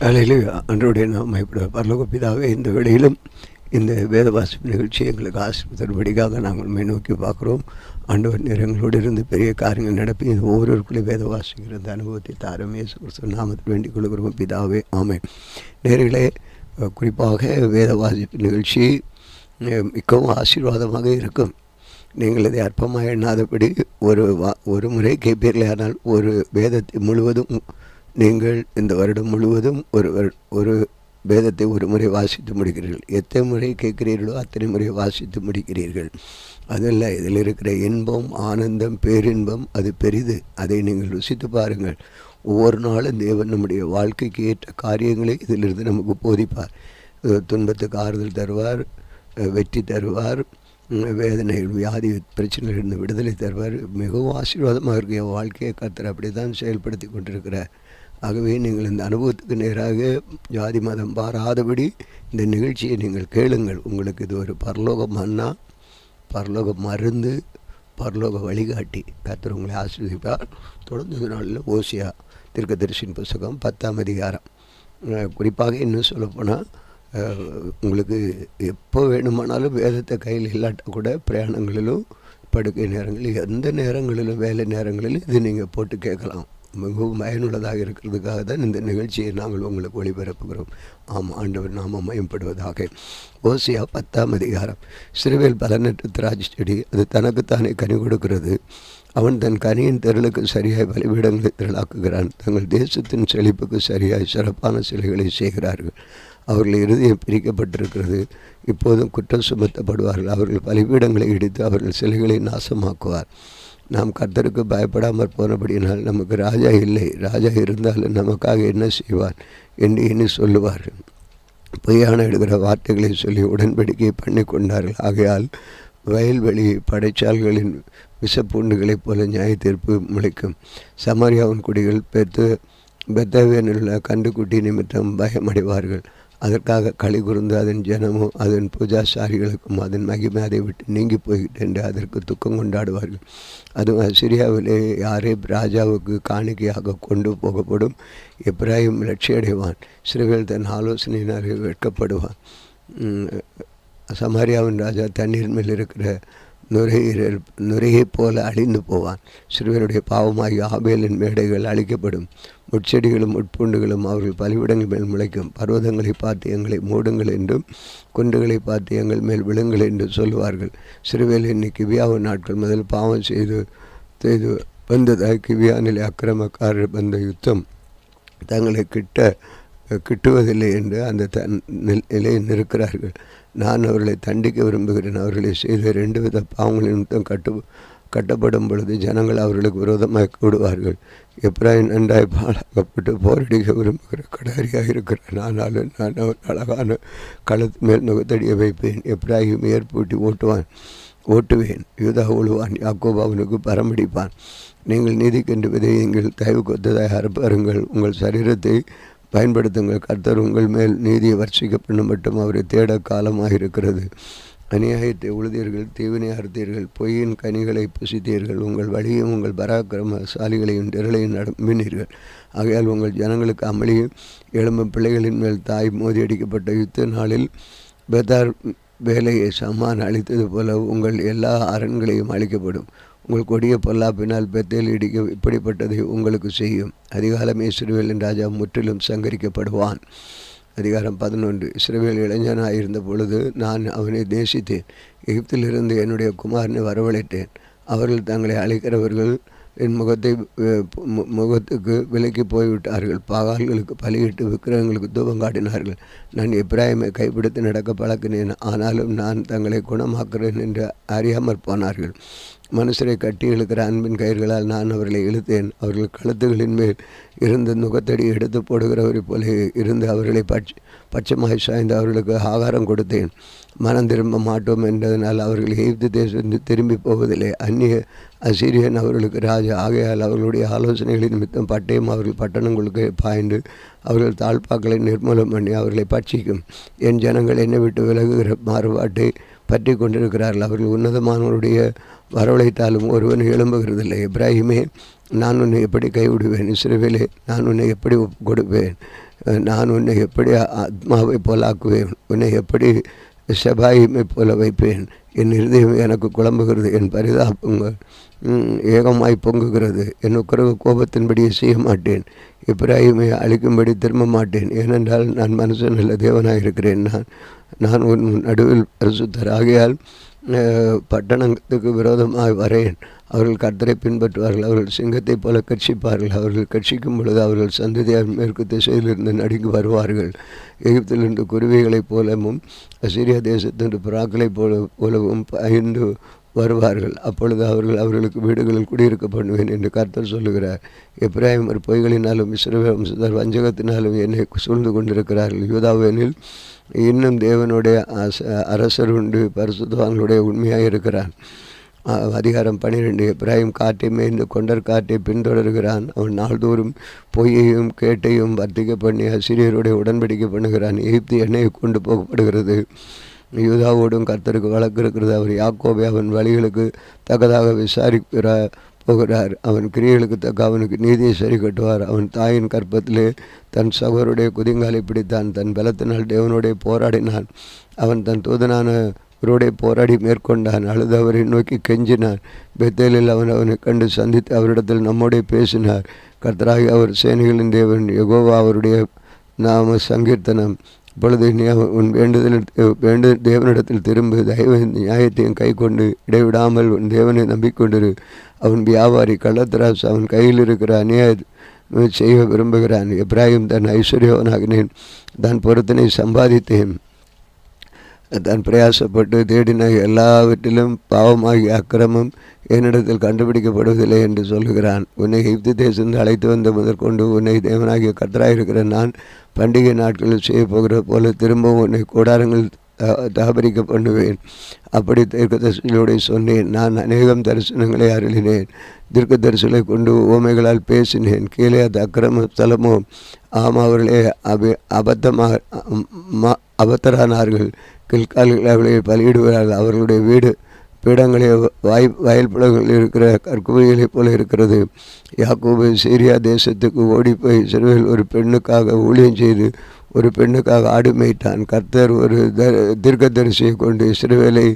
அல்லேலூயா. அன்றைய நாம் பரலோக பிதாவே, இந்த வேளையிலும் இந்த வேத வாசிப்பு நிகழ்ச்சி எங்களுக்கு ஆசீர்வதிப்படிக்காக நாங்கள் உண்மை நோக்கி பார்க்குறோம். ஆண்டவர் நேரங்களோடு இருந்து பெரிய காரியங்கள் நடப்பி இந்த ஒவ்வொருவருக்குள்ளே வேத வாசிக்கிற அந்த அனுபவத்தை தாரும் இயேசு கிறிஸ்து நாமத்தில் வேண்டிக் கொள்கிறோம் பிதாவே, ஆமென். நேயர்களே, குறிப்பாக வேத வாசிப்பு நிகழ்ச்சி மிகவும் ஆசீர்வாதமாக இருக்கும். நீங்கள் இதை அற்பமாக எண்ணாதபடி ஒரு முறை கேட்பீர்களே, ஆனால் ஒரு வேதத்தை முழுவதும் நீங்கள் இந்த வருடம் முழுவதும் ஒரு வேதத்தை ஒரு முறை வாசித்து முடிக்கிறீர்கள். எத்தனை முறை கேட்கிறீர்களோ அத்தனை முறை வாசித்து முடிக்கிறீர்கள். அதில் இதில் இருக்கிற இன்பம், ஆனந்தம், பேரின்பம் அது பெரிது. அதை நீங்கள் ருசித்து பாருங்கள். ஒவ்வொரு நாளும் தேவன் நம்முடைய வாழ்க்கைக்கு ஏற்ற காரியங்களை இதிலிருந்து நமக்கு போதிப்பார். துன்பத்துக்கு ஆறுதல் தருவார், வெற்றி தருவார், வேதனைகள், வியாதி பிரச்சனைகளிலிருந்து விடுதலை தருவார். மிகவும் ஆசீர்வாதமாக இருக்க வாழ்க்கையை கர்த்தர் அப்படி தான் செயல்படுத்தி கொண்டிருக்கிறார். ஆகவே நீங்கள் இந்த அனுபவத்துக்கு நேராக ஜாதி மதம் பாராதபடி இந்த நிகழ்ச்சியை நீங்கள் கேளுங்கள். உங்களுக்கு இது ஒரு பரலோக மன்னா, பரலோக மருந்து, பரலோக வழிகாட்டி. கர்த்தர் உங்களை ஆசீர்வதிப்பார். தொடர்ந்து நாளில் ஓசியா தீர்க்கதரிசியின் புத்தகம் 10ஆம் அதிகாரம். குறிப்பாக இன்னும் சொல்லப்போனால், உங்களுக்கு எப்போ வேணுமானாலும் வேதத்தை கையில் இல்லாட்டால் கூட பிரயாணங்களிலும் படுக்கை நேரங்களில் எந்த நேரங்களிலும் வேலை நேரங்களிலும் இது நீங்கள் போட்டு கேட்கலாம். மிகவும் பயனுள்ளதாக இருக்கிறதுக்காக தான் இந்த நிகழ்ச்சியை நாங்கள் உங்களுக்கு ஒளிபரப்புகிறோம். ஆண்டவர் நாமம் மயம்படுவதாக. ஓசியா 10ஆம் அதிகாரம். இஸ்ரவேல் பலனற்ற திராட்சை செடி, அது தனக்குத்தானே கனி கொடுக்கிறது. அவன் தன் கனியின் திரளுக்கு சரியாய் பலிபீடங்களை திரளாக்குகிறான். தங்கள் தேசத்தின் செழிப்புக்கு சரியாய் சிறப்பான சிலைகளை செய்கிறார்கள். அவர்கள் இருதயம் பிரிக்கப்பட்டிருக்கிறது. இப்போதும் குற்றம் சுமத்தப்படுவார்கள். அவர்கள் பலிபீடங்களை இடித்து அவர்கள் சிலைகளை நாசமாக்குவார். நாம் கர்த்தருக்கு பயப்படாமல் போனபடியினால் நமக்கு ராஜா இல்லை, ராஜா இருந்தாலும் நமக்காக என்ன செய்வார் என்று எண்ணி சொல்லுவார்கள். பொய்யான எடுக்கிற வார்த்தைகளை சொல்லி உடன்படிக்கை பண்ணி கொண்டார்கள். ஆகையால் வயல்வெளி படைச்சால்களின் விஷப்பூண்டுகளைப் போல நியாய தீர்ப்பு முளைக்கும். சமாரியாவின் குடிகள் பெத்தாவியனிலுள்ள கண்டுக்குட்டி நிமித்தம் பயமடைவார்கள். அதற்காக களி கூர்ந்து அதன் ஜனமும் அதன் பூஜாசாரிகளுக்கும் அதன் மகிமை அதை விட்டு நீங்கி போய்கிட்டு என்று அதற்கு துக்கம் கொண்டாடுவார்கள். அதுவும் அசிரியாவிலே யாரே ராஜாவுக்கு காணிக்கையாக கொண்டு போகப்படும். எப்ராஹிம் லட்சியடைவான். இஸ்ரவேல் தன் ஆலோசனையினாலே வெட்கப்படுவான். சமாரியாவின் ராஜா தண்ணீர் மேல் இருக்கிற நுரையைப் போல அழிந்து போவான். சிறுவருடைய பாவமாகி ஆபேலின் மேடைகள் அழிக்கப்படும். முட்செடிகளும் முட்பூண்டுகளும் அவர்கள் பலிவிடங்கள் மேல் முளைக்கும். பர்வதங்களை பார்த்து எங்களை மூடுங்கள் என்றும் குன்றுகளை பார்த்து எங்கள் மேல் விழுங்கள் என்று சொல்லுவார்கள். சிறுவேல் இன்னைக்கு கிவியாவின் நாட்கள் முதல் பாவம் செய்து வந்ததாக கிவியானிலே அக்கிரமக்காரர் வந்த யுத்தம் தங்களை கிட்டுவதில்லை என்று அந்த நிலையில் இருக்கிறார்கள். நான் அவர்களை தண்டிக்க விரும்புகிறேன். அவர்களை செய்த 2 வித பாவங்களின் நிமித்தம் கட்டப்படும் பொழுது ஜனங்கள் அவர்களுக்கு விரோதமாக கூடுவார்கள். எப்ராஹிம் நன்றாய் பாழாக்கப்பட்டு போரடிக்க விரும்புகிற கடாரியாக இருக்கிறேன். ஆனாலும் நான் அழகான களத்து மேல் நுகத்தடியை வைப்பேன். எப்ராஹிம் ஏற்பூட்டி ஓட்டுவேன். யூதா உழுவான், யாக்கோபு அவனுக்கு பரமடிப்பான். நீங்கள் நீதிக்கென்று விதையுங்கள், தயவு கொத்ததாய் அறுப்பாருங்கள். உங்கள் சரீரத்தை பயன்படுத்துங்கள். கர்த்தர் உங்கள் மேல் நீதியை வர்ஷிக்க பண்ண மட்டும் அவரை தேட காலமாக இருக்கிறது. அநியாயத்தை உழுதீர்கள், தீவினை அறுத்தீர்கள், பொய்யின் கனிகளை புசித்தீர்கள். உங்கள் வழியும் உங்கள் பராக்கிரமசாலிகளையும் திரளையும் நம்பினீர்கள். ஆகையால் உங்கள் ஜனங்களுக்கு அமளியும் எழும்பும் பிள்ளைகளின் மேல் தாய் மோதியடிக்கப்பட்ட யுத்த நாளில் பெத்தார் வேலையை சமான் அழித்தது போல உங்கள் எல்லா அரண்களையும் அழிக்கப்படும். உங்கள் கொடிய பொல்லாப்பினால் பெத்தேல் இடிக்க இப்படிப்பட்டதை உங்களுக்கு செய்யும். அதிகாலமே இஸ்ரவேலின் ராஜா முற்றிலும் சங்கரிக்கப்படுவான். அதிகாரம் 11. இஸ்ரவேல் இளைஞனாயிருந்த பொழுது நான் அவனை நேசித்தேன். எகிப்திலிருந்து என்னுடைய குமாரனை வரவழைத்தேன். அவர்கள் தங்களை அழைக்கிறவர்கள் என் முகத்துக்கு விலைக்கு போய்விட்டார்கள். பாகால்களுக்கு பலியிட்டு விக்கிரகங்களுக்கு தூபம் காட்டினார்கள். நான் எப்ராஹிமை கைப்பிடித்து நடக்க பழக்கினேன், ஆனாலும் நான் தங்களை குணமாக்குறேன் என்று அறியாமற் போனார்கள். மனுஷரை கட்டி இழுக்கிற அன்பின் கயிர்களால் நான் அவர்களை இழுத்தேன். அவர்கள் கழுத்துகளின் மேல் இருந்த நுகத்தடி எடுத்து போடுகிறவரை போல இருந்து அவர்களை பட்சமாய் சாய்ந்து அவர்களுக்கு ஆகாரம் கொடுத்தேன். மனம் திரும்ப மாட்டோம் என்றதனால் அவர்கள் எகிப்து தேசம் திரும்பி போவதில்லை. அந்நிய அசீரியன் அவர்களுக்கு ராஜா. ஆகையால் அவர்களுடைய ஆலோசனைகளின் நிமித்தம் பட்டயம் அவர்கள் பட்டணங்களுக்கு பாய்ந்து அவர்கள் தாழ்பாக்களை நிர்மூலம் பண்ணி அவர்களை பட்சிக்கும். என் ஜனங்கள் என்னை விட்டு விலகுகிற மாறுபாட்டை பற்றி கொண்டிருக்கிறார்கள். அவர்கள் உன்னதமானவருடைய வரவழைத்தாலும் ஒருவன் எழும்புகிறதில்லை. எப்ராஹிமே, நான் உன்னை எப்படி கைவிடுவேன்? இஸ்ரவேலே, நான் உன்னை எப்படி கொடுப்பேன்? நான் உன்னை எப்படி ஆத்மாவை போல ஆக்குவேன், உன்னை எப்படி செபாயிமை போல வைப்பேன். என் இருதயம் எனக்கு குழம்புகிறது, என் பரிதாபங்கள் ஏகமாய் பொங்குகிறது. என் உக்கரவு கோபத்தின்படியே செய்ய மாட்டேன், எப்பிராயிமை அழிக்கும்படி திரும்ப மாட்டேன். ஏனென்றால் நான் மனுஷன் நல்ல தேவனாக இருக்கிறேன். நான் உன் நடுவில் பரிசுத்தர் ஆகையால் பட்டணத்துக்கு விரோதமாக வரேன். அவர்கள் கர்த்தரை பின்பற்றுவார்கள், அவர்கள் சிங்கத்தை போல கட்சிப்பார்கள். அவர்கள் கட்சிக்கும் பொழுது அவர்கள் சந்ததியார் மேற்கு திசையிலிருந்து நடுங்கி வருவார்கள். எகிப்திலிருந்து குருவிகளைப் போலவும் அசீரியா தேசத்திலிருந்து புறாக்களைப் போலவும் பயந்து வருவார்கள். அப்பொழுது அவர்களுக்கு வீடுகளில் குடியிருக்க பண்ணுவேன் என்று கர்த்தர் சொல்லுகிறார். எப்பிராயீமர் பொய்களினாலும் இஸ்ரவேல் வம்சத்தார் வஞ்சகத்தினாலும் என்னை சூழ்ந்து கொண்டிருக்கிறார்கள். யூதாவெனில் இன்னும் தேவனுடைய அரசர் உண்டு, பரிசுத்தவான்களுடைய உண்மையாக இருக்கிறான். அதிகாரம் 12. எப்பிராயீம் காட்டை மேய்ந்து கொண்டர் காட்டை பின்தொடர்கிறான். அவன் நாள்தோறும் பொய்யையும் கேட்டையும் வர்த்திக்க பண்ணி அசீரியருடைய உடன்படிக்கை பண்ணுகிறான். எகிப்து எண்ணெயை கொண்டு போகப்படுகிறது. யூதாவோடும் கர்த்தருக்கு வழக்கு இருக்கிறது. அவர் யாக்கோபை அவன் வழிகளுக்கு தக்கதாக போகிறார். அவன் கிரியைகளுக்கு தக்க அவனுக்கு நீதியை சரி கட்டுவார். அவன் தாயின் கற்பத்திலே தன் சகோருடைய குதிங்காலை பிடித்தான். தன் பலத்தினால் தேவனுடைய போராடினான். அவன் தன் தூதனான அவரோடே போராடி மேற்கொண்டான். அழுது அவரை நோக்கி கெஞ்சினான். பெத்தேலில் அவனை கண்டு சந்தித்து அவரிடத்தில் நம்மோடே பேசினார். கர்த்தராகி அவர் சேனைகளின் தேவன் யெகோவா அவருடைய நாம சங்கீர்த்தனம். இப்பொழுது நீ உன் தேவனிடத்தில் திரும்ப தயவு நியாயத்தையும் கை கொண்டு இடைவிடாமல் உன் தேவனை நம்பிக்கொண்டிரு. அவன் வியாபாரி, கள்ளத்தராசு, அவன் கையில் இருக்கிற அநியாய செய்ய விரும்புகிறான். எப்பிராயீம் தன் ஐஸ்வர்யவனாகினேன், தன் பொருத்தனை சம்பாதித்தேன், தான் பிரயாசப்பட்டு தேடின எல்லாவற்றிலும் பாவமாகிய அக்கிரமம் என்னிடத்தில் கண்டுபிடிக்கப்படுவதில்லை என்று சொல்லுகிறான். உன்னை எகிப்து தேசத்தில் அழைத்து வந்த முதற்கொண்டு உன்னை தேவனாகிய கர்த்தராக இருக்கிற நான் பண்டிகை நாட்களில் செய்ய போகிற போல திரும்பவும் உன்னை கூடாரங்கள் தாபரிக்க பண்ணுவேன். அப்படி தீர்க்கதரிசிகளோடு சொன்னேன். நான் அநேகம் தரிசனங்களை அருளினேன், தீர்க்க தரிசனங்களை கொண்டு ஓமைகளால் பேசினேன். கீழே அது அக்கிரம ஸ்தலமோ? ஆமாம், அவர்களே அபத்தரானார்கள். கில்கால்களை அவர்களை பலியிடுவார்கள். அவர்களுடைய வீடு பீடங்களே வயல் புலங்களில் இருக்கிற கற்குவைகளைப் போல இருக்கிறது. யாக்கோபு சீரியா தேசத்துக்கு ஓடிப்போய் இஸ்ரவேல் ஒரு பெண்ணுக்காக ஊழியம் செய்து ஒரு பெண்ணுக்காக ஆடு மேய்த்தான். கர்த்தர் ஒரு தீர்க்கதரிசியை கொண்டு இஸ்ரவேலை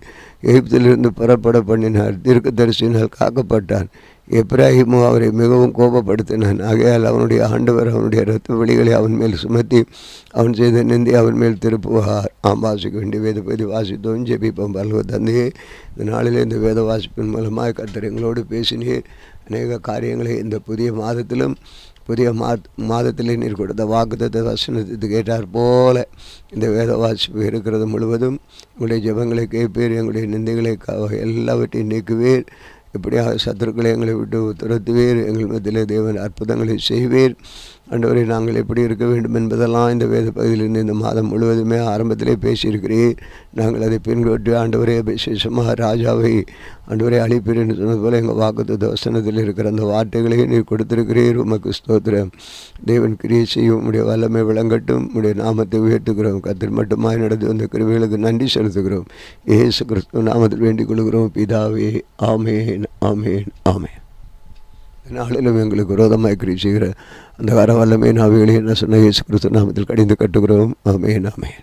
எகிப்திலிருந்து புறப்பட பண்ணினார். தீர்க்கதரிசியினால் காக்கப்பட்டான். எப்பிராயீமோ அவரை மிகவும் கோபப்படுத்தினான். ஆகையால் அவனுடைய ஆண்டவர் அவனுடைய இரத்த வழிகளை அவன் மேல் சுமத்தி அவன் செய்த நிந்தி அவன் மேல் திருப்புவார். வாசிக்க வேண்டிய வேத பகுதி வாசித்தோம். ஜெபிப்போம். பல்வ தந்தையே, இந்த நாளிலே இந்த வேத வாசிப்பின் மூலமாக கர்த்தர் எங்களோடு பேசினீர். அநேக காரியங்களை இந்த புதிய மாதத்திலும் புதிய மாதத்திலே நீர் கொடுத்த வாக்குத்தத்த வசனத்துக்கு கேட்டார் போல இந்த வேத வாசிப்பு இருக்கிறது முழுவதும் உங்களுடைய ஜெபங்களை கேட்பீர், எங்களுடைய நிந்தைகளை எல்லாவற்றையும் நீக்குவீர். எப்படியாக சத்துருக்களை எங்களை விட்டு துரத்துவீர். எங்கள் மத்தியிலே தேவன் அற்புதங்களை செய்வீர். ஆண்டவரை நாங்கள் எப்படி இருக்க வேண்டும் என்பதெல்லாம் இந்த வேத பகுதியிலிருந்து இந்த மாதம் முழுவதுமே ஆரம்பத்திலே பேசியிருக்கிறீர். நாங்கள் அதை பின்பற்றி ஆண்டவரே விசேஷமாக ராஜாவை ஆண்டவரை அழிப்பீர் என்று சொன்னது போல எங்கள் வாக்குத்தத்த வசனத்தில் இருக்கிற அந்த வார்த்தைகளை நீர் கொடுத்திருக்கிறீர். உமக்கு ஸ்தோத்திரம். தேவன் கிரியை செய்யும், உம்முடைய வல்லமை விளங்கட்டும். உம்முடைய நாமத்தை உயர்த்துகிறோம். கர்த்தர் மட்டுமாய் நடந்து வந்த கிருபைகளுக்கு நன்றி செலுத்துகிறோம். இயேசு கிறிஸ்துவின் நாமத்தில் வேண்டிக் கொள்கிறோம் பிதாவே. ஆமேன், ஆமேன், ஆமேன். நாளிலும் எங்களுக்கு விரோதமாக கிரியை செய்கிற அந்த வர வல்லமை நாவிகளை என்ன சொன்ன இயேசு கிறிஸ்து நாமத்தில் கடிந்து கட்டுகிறோம். ஆமேன், ஆமேன்.